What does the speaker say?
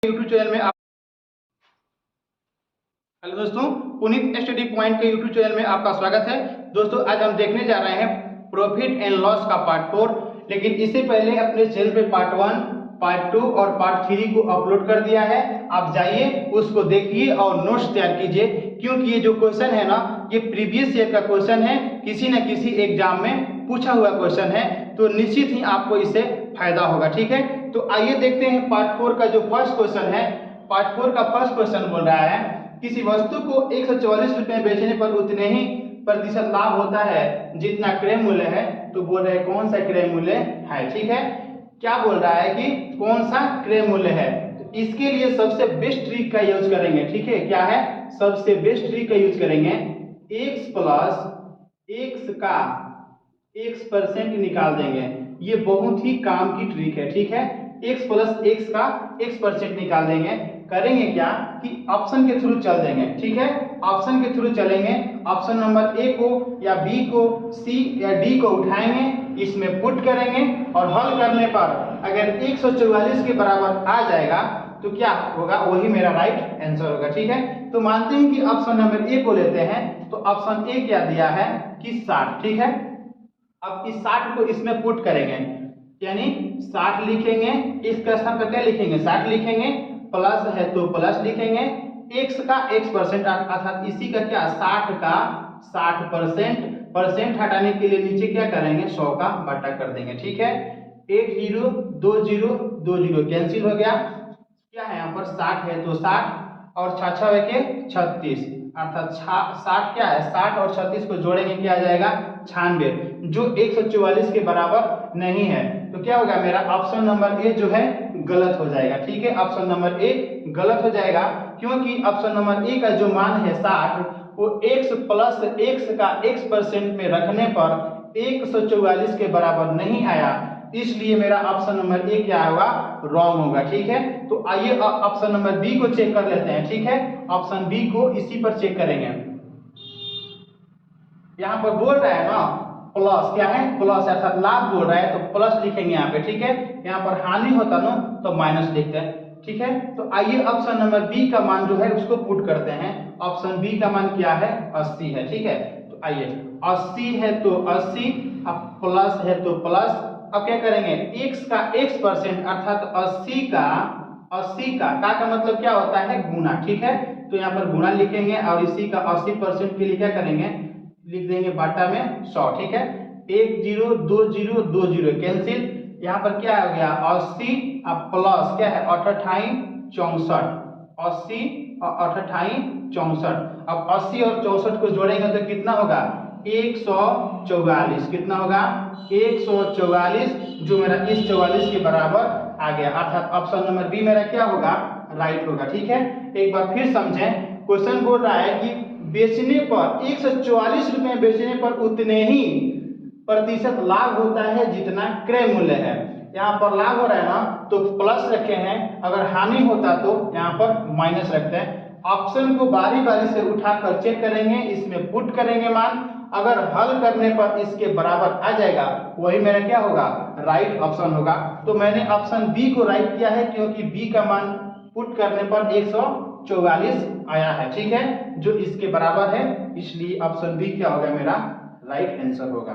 YouTube channel में आप hello दोस्तों, पुनीत स्टडी पॉइंट के यूट्यूब चैनल में आपका स्वागत है। दोस्तों आज हम देखने जा रहे हैं प्रॉफिट एंड लॉस का पार्ट 4। लेकिन इससे पहले अपने चैनल पे पार्ट 1, पार्ट 2 और पार्ट 3 को अपलोड कर दिया है। आप जाइए उसको देखिए और नोट्स तैयार कीजिए, क्योंकि ये जो क्वेश्चन है ना, ये प्रीवियस ईयर का क्वेश्चन है, किसी न किसी एग्जाम में पूछा हुआ क्वेश्चन है, तो निश्चित ही आपको इससे फायदा होगा। ठीक है, तो आइए देखते हैं पार्ट 4 का जो फर्स्ट क्वेश्चन है। पार्ट 4 का फर्स्ट क्वेश्चन बोल रहा है किसी वस्तु को 144 रुपए बेचने पर उतने ही प्रतिशत लाभ होता है जितना क्रय मूल्य है। तो बोल रहे हैं कौन सा क्रय मूल्य है। ठीक है, क्या बोल रहा है कि कौन सा क्रय मूल्य है। तो इसके लिए सबसे बेस्ट ट्रिक का यूज करेंगे। ठीक है, क्या है, सबसे बेस्ट ट्रिक का यूज करेंगे। x प्लस x का x% निकाल देंगे। ये बहुत ही काम की ट्रिक है। ठीक है, x प्लस x का x% निकाल देंगे। करेंगे क्या कि ऑप्शन के थ्रू चल देंगे। ठीक है, ऑप्शन के थ्रू चलेंगे। ऑप्शन नंबर ए को या बी को, सी या डी को उठाएंगे, इसमें पुट करेंगे और हल करने पर अगर 144 के बराबर आ जाएगा तो क्या होगा, वही मेरा राइट आंसर होगा। ठीक है, तो मानते हैं कि ऑप्शन नंबर ए को लेते हैं, तो ऑप्शन ए क्या दिया है कि 60। ठीक है, अब इस 60 को इसमें पुट करेंगे, यानी 60 लिखेंगे, इसका स्थान पर क्या लिखेंगे, 60 लिखेंगे, प्लस है तो प्लस लिखेंगे, x का x% अर्थात इसी का क्या 60 का 60%, परसेंट हटाने के लिए नीचे क्या करेंगे 100 का बटा कर देंगे। ठीक है, 1 0 2 0 2 0 कैंसिल हो गया। क्या है यहाँ पर 60 है तो 60 और 6 के 36 अर्थात 60 क्या है, 60 और 36 को जोड़ेंगे क्या आ जाएगा 96, जो 144 के बराबर नहीं है। तो क्या होगा मेरा ऑप्शन नंबर ए जो है गलत हो जाएगा। ठीक है, ऑप्शन नंबर ए गलत हो जाएगा, क्योंकि ऑप्शन नंबर ए का जो मान है 60 वो x प्लस x का x% में रखने पर 144 के बराबर नहीं आया, इसलिए मेरा ऑप्शन नंबर ए क्या होगा, रॉन्ग होगा। ठीक है, तो आइए ऑप्शन नंबर बी को चेक कर लेते हैं। ठीक है, ऑप्शन बी को इसी पर चेक करेंगे। यहाँ पर बोल रहा है ना प्लस, क्या है प्लस अर्थात लाभ बोल रहा है, तो प्लस लिखेंगे यहाँ पे। ठीक है, यहाँ पर हानि होता ना तो माइनस लिखते हैं। ठीक है, तो आइए ऑप्शन नंबर बी का मान जो है उसको पुट करते हैं। ऑप्शन बी का मान क्या है 80 है। ठीक है, तो आइए 80 है तो 80, अब प्लस है तो प्लस, अब क्या करेंगे x का x% अर्थात 80 का मतलब क्या होता है गुना। ठीक है, तो यहाँ पर गुना लिखेंगे और इसी का 80% के लिए क्या करेंगे लिख देंगे बाटा में 100। ठीक है, 1 0 2 0 2 0 कैंसिल, यहाँ पर क्या हो गया 80 अब प्लस क्या है 28 64, 80 और 28 64। अब 80 और 64 को जोड़ेंगे तो कितना होगा 144। कितना होगा 144, जो मेरा इस 44 के बराबर आ गया, अर्थात ऑप्शन नंबर बी मेरा क्या होगा राइट होगा। ठीक है, एक बार फिर समझें, क्वेश्चन बोल रहा है कि बेचने पर 144 रुपए बेचने पर उतने ही प्रतिशत लाभ होता है जितना क्रय मूल्य है। यहाँ पर लाभ हो रहा है ना तो प्लस रखे हैं, अगर हानि होता तो यहाँ पर माइनस रखते हैं। ऑप्शन को बारी बारी से उठाकर चेक करेंगे, इसमें पुट करेंगे मान, अगर हल करने पर इसके बराबर आ जाएगा वही मेरा क्या होगा राइट ऑप्शन होगा। तो मैंने ऑप्शन बी को राइट किया है, क्योंकि बी का मान पुट करने पर 144 आया है। ठीक है, जो इसके बराबर है, इसलिए ऑप्शन बी क्या होगा मेरा राइट आंसर होगा।